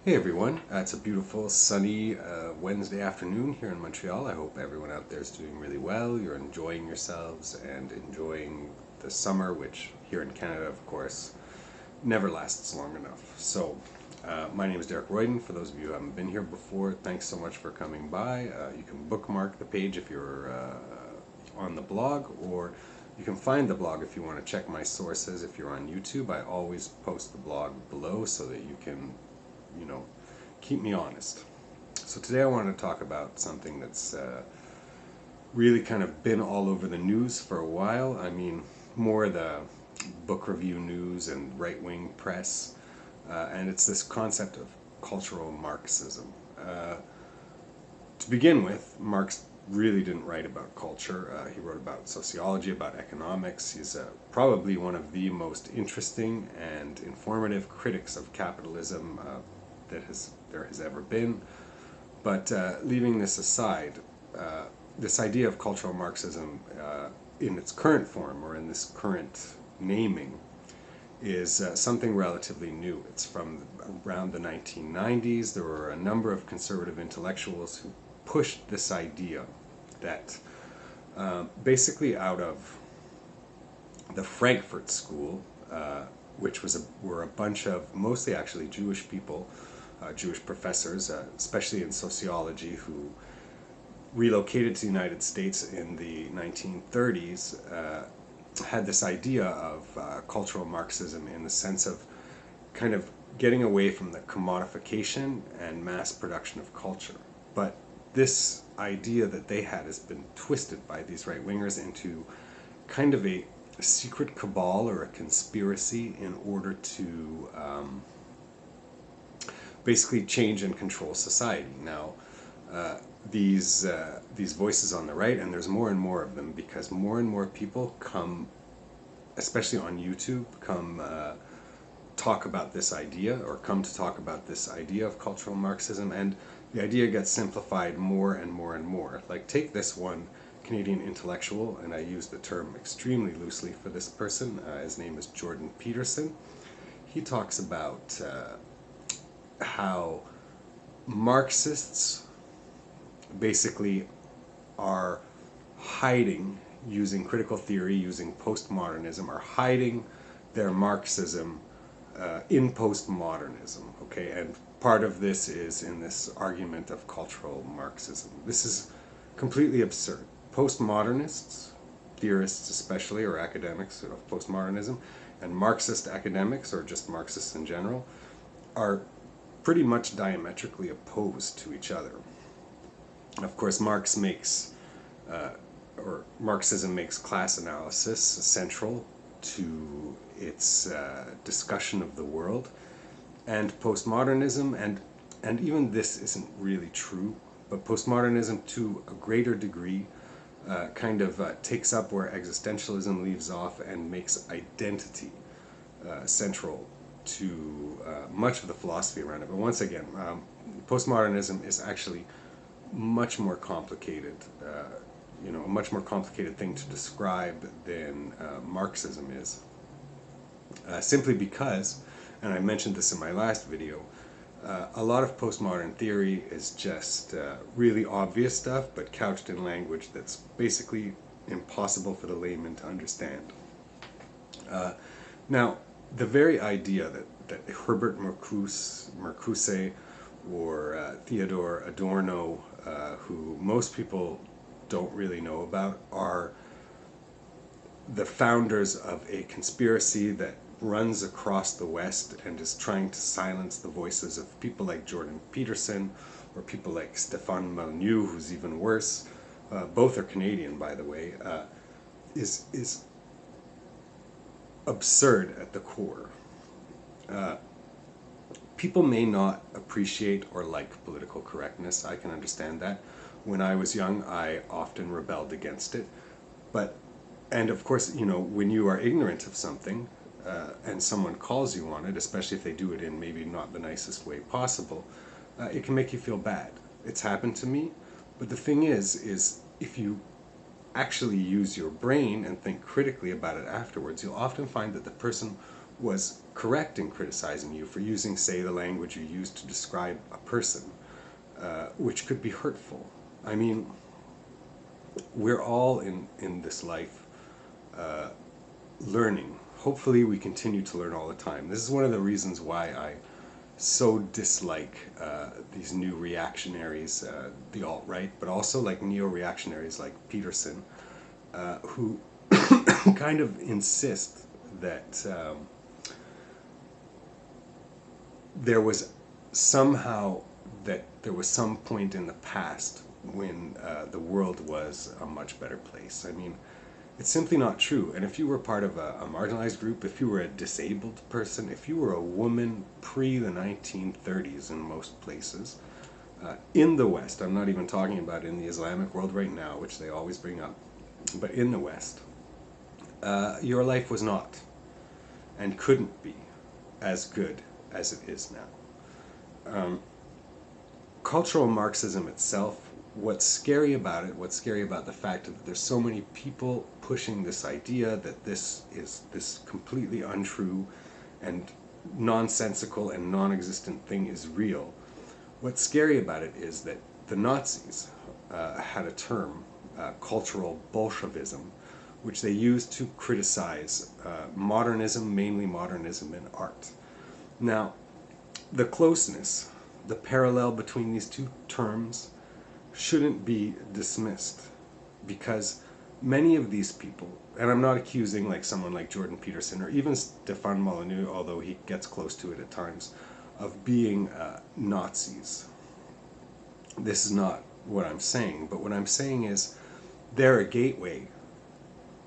Hey everyone, it's a beautiful sunny Wednesday afternoon here in Montreal. I hope everyone out there is doing really well. You're enjoying yourselves and enjoying the summer, which here in Canada, of course, never lasts long enough. My name is Derek Royden. For those of you who haven't been here before, thanks so much for coming by. You can bookmark the page if you're on the blog, or you can find the blog if you want to check my sources. If you're on YouTube, I always post the blog below so that you can you know, keep me honest. So today I wanted to talk about something that's really kind of been all over the news for a while. I mean, more the book review news and right-wing press, and it's this concept of cultural Marxism. To begin with, Marx really didn't write about culture. He wrote about sociology, about economics. He's probably one of the most interesting and informative critics of capitalism there has ever been. But leaving this aside, this idea of cultural Marxism in its current form, or in this current naming, is something relatively new. It's from around the 1990s. There were a number of conservative intellectuals who pushed this idea that basically out of the Frankfurt School, which were a bunch of mostly actually Jewish people, Jewish professors, especially in sociology, who relocated to the United States in the 1930s, had this idea of cultural Marxism in the sense of kind of getting away from the commodification and mass production of culture. But this idea that they had has been twisted by these right-wingers into kind of a secret cabal or a conspiracy in order to basically change and control society. Now, these voices on the right, and there's more and more of them because more and more people come, especially on YouTube, come talk about this idea, or come to talk about this idea of cultural Marxism, and the idea gets simplified more and more and more. Like, take this one Canadian intellectual, and I use the term extremely loosely for this person. His name is Jordan Peterson. He talks about how Marxists basically are hiding, using critical theory, using postmodernism, are hiding their Marxism in postmodernism, okay? And part of this is in this argument of cultural Marxism. This is completely absurd. Postmodernists, theorists especially, or academics of postmodernism, and Marxist academics, or just Marxists in general, are pretty much diametrically opposed to each other. Of course, Marxism makes class analysis central to its discussion of the world, and postmodernism, and even this isn't really true, but postmodernism to a greater degree kind of takes up where existentialism leaves off and makes identity central to much of the philosophy around it. But once again, postmodernism is actually much more complicated, a much more complicated thing to describe than Marxism is. Simply because, and I mentioned this in my last video, a lot of postmodern theory is just really obvious stuff, but couched in language that's basically impossible for the layman to understand. Now, the very idea that Herbert Marcuse or Theodor Adorno, who most people don't really know about, are the founders of a conspiracy that runs across the West and is trying to silence the voices of people like Jordan Peterson or people like Stéphane Malnieu, who's even worse. Both are Canadian, by the way. Is absurd at the core. People may not appreciate or like political correctness. I can understand that. When I was young, I often rebelled against it. And of course, when you are ignorant of something, and someone calls you on it, especially if they do it in maybe not the nicest way possible, it can make you feel bad. It's happened to me, but the thing is if you actually use your brain and think critically about it afterwards, you'll often find that the person was correct in criticizing you for using, say, the language you used to describe a person, which could be hurtful. I mean, we're all in this life learning. Hopefully we continue to learn all the time. This is one of the reasons why I so dislike these new reactionaries, the alt-right, but also like neo-reactionaries like Peterson, who kind of insist that there was somehow that there was some point in the past when the world was a much better place. I mean, it's simply not true. And if you were part of a marginalized group, if you were a disabled person, if you were a woman pre the 1930s in most places, in the West, I'm not even talking about in the Islamic world right now, which they always bring up, but in the West, your life was not and couldn't be as good as it is now. Cultural Marxism itself, what's scary about it, what's scary about the fact that there's so many people pushing this idea that this is this completely untrue and nonsensical and non-existent thing is real. What's scary about it is that the Nazis had a term, cultural Bolshevism, which they used to criticize modernism, mainly modernism in art. Now, the closeness, the parallel between these two terms shouldn't be dismissed, because many of these people, and I'm not accusing like someone like Jordan Peterson or even Stefan Molyneux, although he gets close to it at times, of being Nazis. This is not what I'm saying, but what I'm saying is they're a gateway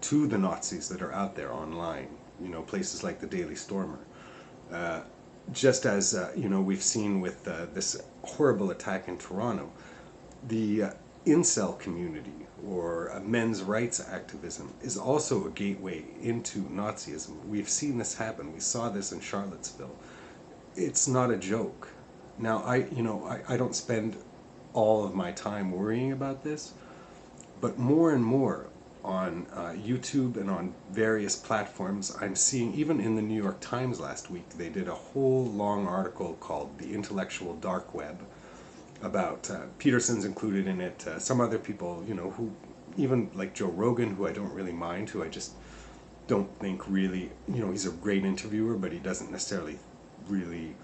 to the Nazis that are out there online, you know, places like the Daily Stormer. Just as, you know, we've seen with this horrible attack in Toronto, the incel community or men's rights activism is also a gateway into Nazism. We've seen this happen. We saw this in Charlottesville. It's not a joke. Now, I don't spend all of my time worrying about this, but more and more on YouTube and on various platforms, I'm seeing, even in the New York Times last week, they did a whole long article called The Intellectual Dark Web about, Peterson's included in it, some other people, you know, who, even like Joe Rogan, who I don't really mind, who I just don't think really, you know, he's a great interviewer, but he doesn't necessarily really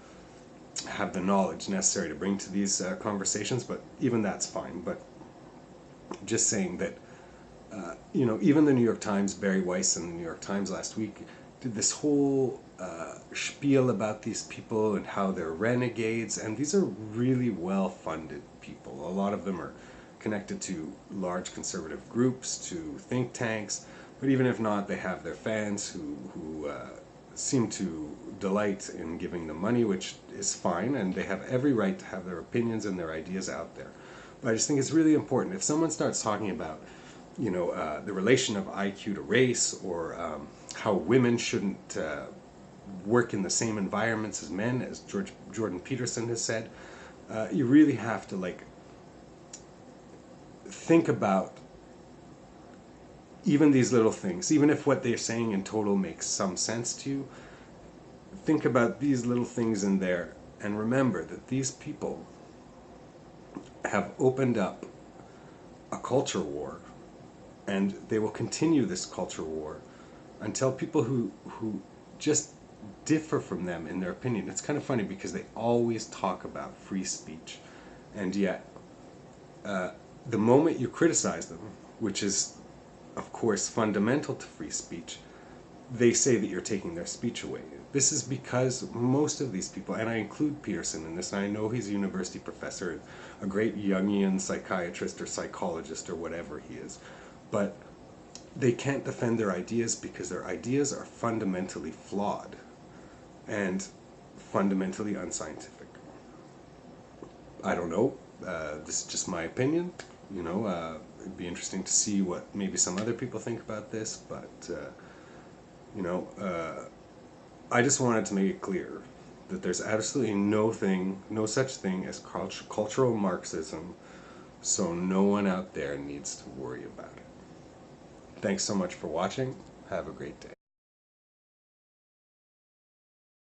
have the knowledge necessary to bring to these conversations, but even that's fine. But just saying that, you know, even the New York Times, Barry Weiss in the New York Times last week did this whole spiel about these people and how they're renegades, and these are really well-funded people. A lot of them are connected to large conservative groups, to think tanks, but even if not, they have their fans who seem to delight in giving them money, which is fine, and they have every right to have their opinions and their ideas out there. But I just think it's really important, if someone starts talking about, you know, the relation of IQ to race, or how women shouldn't work in the same environments as men, as Jordan Peterson has said, you really have to, like, think about even these little things. Even if what they're saying in total makes some sense to you, think about these little things in there, and remember that these people have opened up a culture war, and they will continue this culture war until people who just differ from them in their opinion. It's kind of funny because they always talk about free speech, and yet the moment you criticize them, which is of course fundamental to free speech, they say that you're taking their speech away. This is because most of these people, and I include Peterson in this, and I know he's a university professor, a great Jungian psychiatrist or psychologist or whatever he is, but they can't defend their ideas because their ideas are fundamentally flawed and fundamentally unscientific. I don't know, this is just my opinion, you know, it'd be interesting to see what maybe some other people think about this, but you know, I just wanted to make it clear that there's absolutely no such thing as cultural Marxism, so no one out there needs to worry about it. Thanks so much for watching. Have a great day.